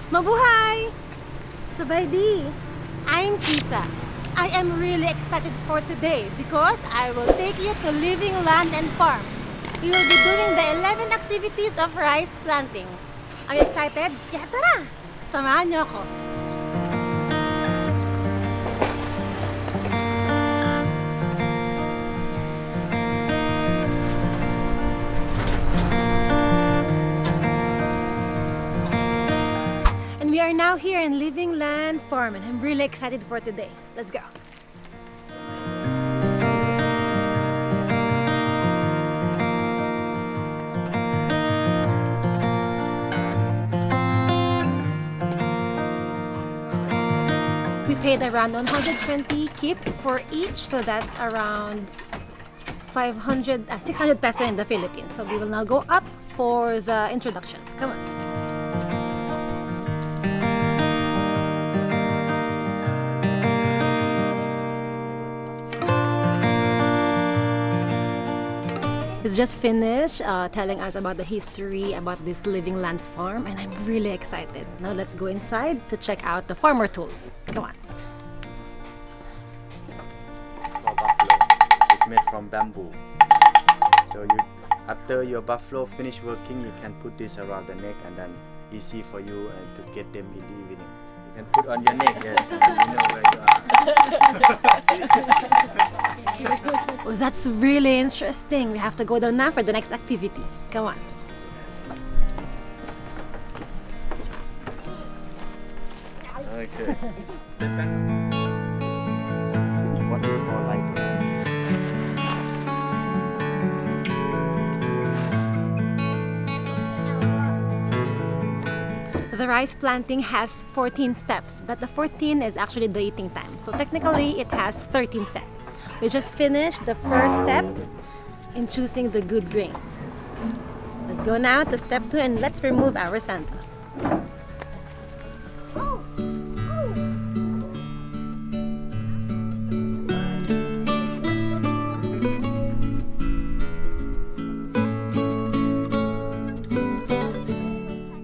Mabuhay! Sabaydi! I'm Kissa. I am really excited for today because I will take you to Living Land and Farm. We will be doing the 11 activities of rice planting. Are you excited? Kaya tara! Samahan niyo ako. We are now here in Living Land Farm and I'm really excited for today. Let's go. We paid around 120 kip for each, so that's around 600 peso in the Philippines. So we will now go up for the introduction. Come on. He's just finished telling us about the history about this Living Land Farm and I'm really excited. Now let's go inside to check out the farmer tools. Come on. For buffalo, it's made from bamboo. So after your buffalo finish working, you can put this around the neck and then easy for you to get them in the evening. You can put on your neck, yes, and you know where you are. Oh, that's really interesting. We have to go down now for the next activity. Come on. Okay. Step back. What we call light. The rice planting has 14 steps, but the 14 is actually the eating time. So technically, it has 13 steps. We just finished the first step in choosing the good grains. Let's go now to step 2 and let's remove our sandals.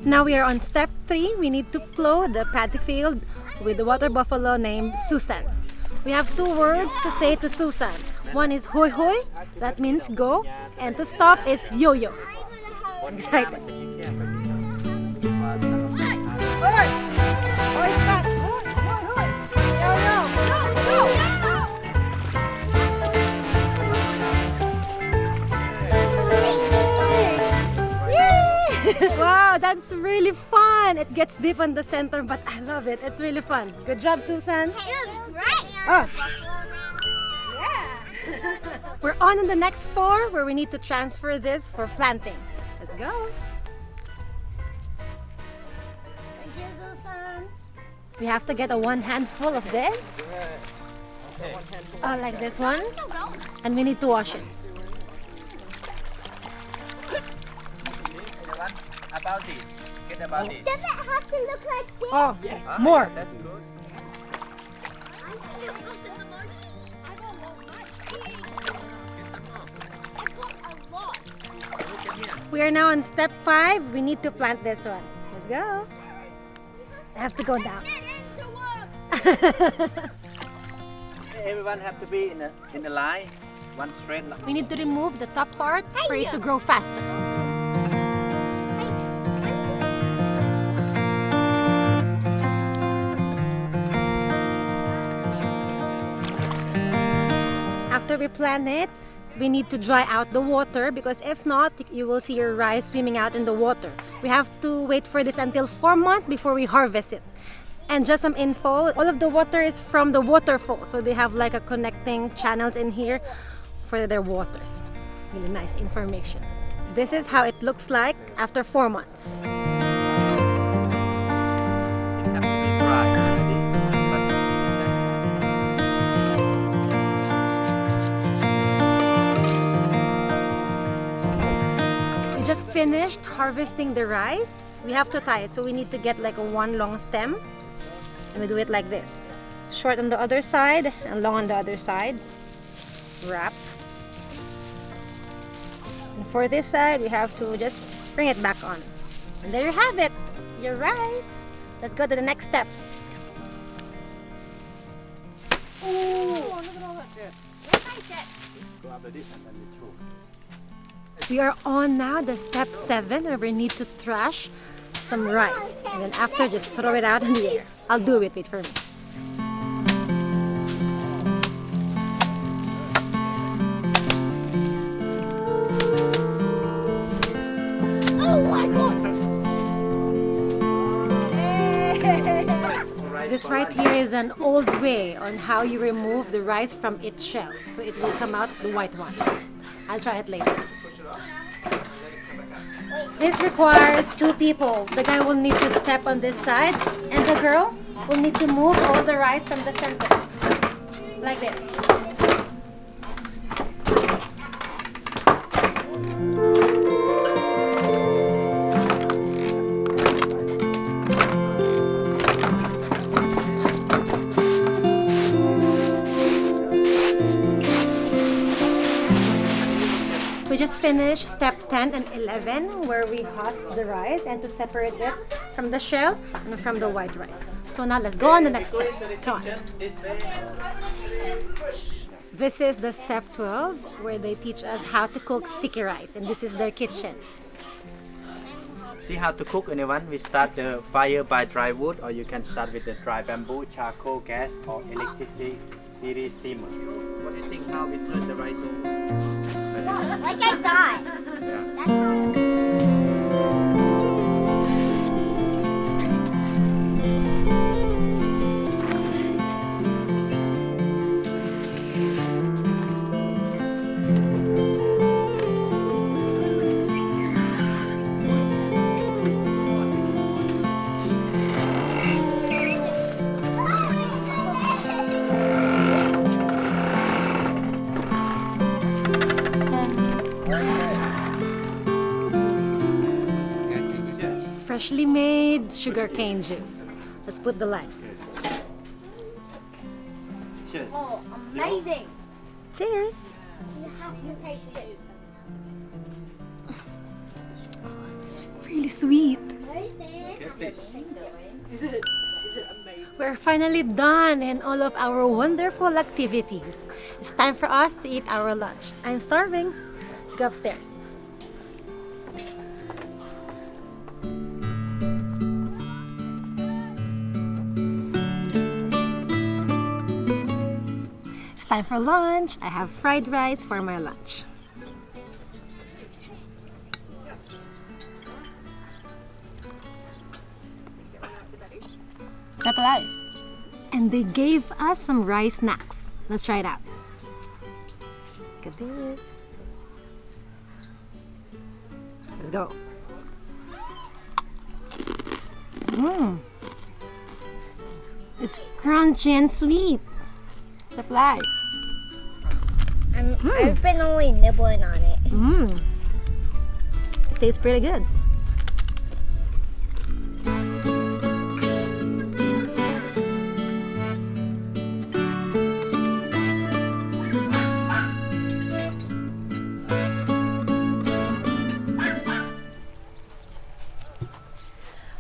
Now we are on step 3. We need to plow the paddy field with the water buffalo named Susan. We have 2 words to say to Susan. One is hoy hoy, that means go, and to stop is yo yo. I'm excited. Wow, that's really fun. It gets deep on the center, but I love it. It's really fun. Good job, Susan. It was great. Oh. We're on the next 4 where we need to transfer this for planting. Let's go. Thank you, Susan. We have to get a 1 handful of this. Oh, like this one. And we need to wash it. About this. Get about this. Does it have to look like this? Oh, more. That's good. We are now on step 5. We need to plant this one. Let's go. I have to go down. Everyone have to be in a line, one straight line. We need to remove the top part for it to grow faster. After we plant it, we need to dry out the water because if not, you will see your rice swimming out in the water. We have to wait for this until 4 months before we harvest it. And just some info, all of the water is from the waterfall. So they have like a connecting channels in here for their waters. Really nice information. This is how it looks like after 4 months. It has to be dry. We just finished harvesting the rice. We have to tie it, so we need to get like a 1 long stem. And we do it like this. Short on the other side and long on the other side. Wrap. And for this side, we have to just bring it back on. And there you have it, your rice. Let's go to the next step. Ooh, look at all that shit. Look like that. Go after this and then you choke. We are on now the step 7 where we need to thrash some rice. And then after, just throw it out in the air. I'll do it, wait for me. Oh my god. This right here is an old way on how you remove the rice from its shell. So it will come out the white one. I'll try it later. This requires 2 people. The guy will need to step on this side and the girl will need to move all the rice from the center. Like this. We just finished step 10 and 11 where we husk the rice and to separate it from the shell and from the white rice. So now let's go on the next step. Come on. This is the step 12 where they teach us how to cook sticky rice, and this is their kitchen. See how to cook, anyone? We start the fire by dry wood, or you can start with the dry bamboo, charcoal, gas, or electricity steamer. What do you think how we turn the rice over? Like I thought. Yeah. Freshly made sugarcane juice. Let's put the lime. Cheers. Oh, amazing. Cheers! You have to taste it. It's really sweet. Okay, please. We're finally done in all of our wonderful activities. It's time for us to eat our lunch. I'm starving. Let's go upstairs. It's time for lunch. I have fried rice for my lunch. Sapalay. And they gave us some rice snacks. Let's try it out. Look at this. Let's go. It's crunchy and sweet. Sapalay. I've been only nibbling on it. It tastes pretty good.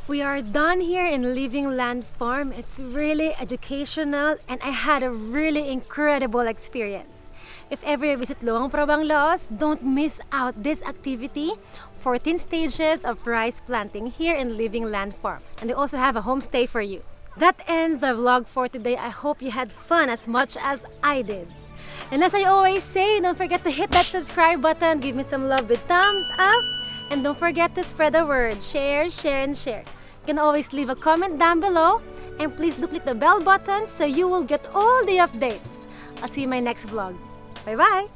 We are done here in Living Land Farm. It's really educational and I had a really incredible experience. If ever you visit Luang Prabang, Laos, don't miss out this activity, 14 stages of rice planting here in Living Land Farm. And they also have a homestay for you. That ends the vlog for today. I hope you had fun as much as I did. And as I always say, don't forget to hit that subscribe button, give me some love with thumbs up, and don't forget to spread the word. Share, share, and share. You can always leave a comment down below, and please do click the bell button so you will get all the updates. I'll see you in my next vlog. Bye-bye!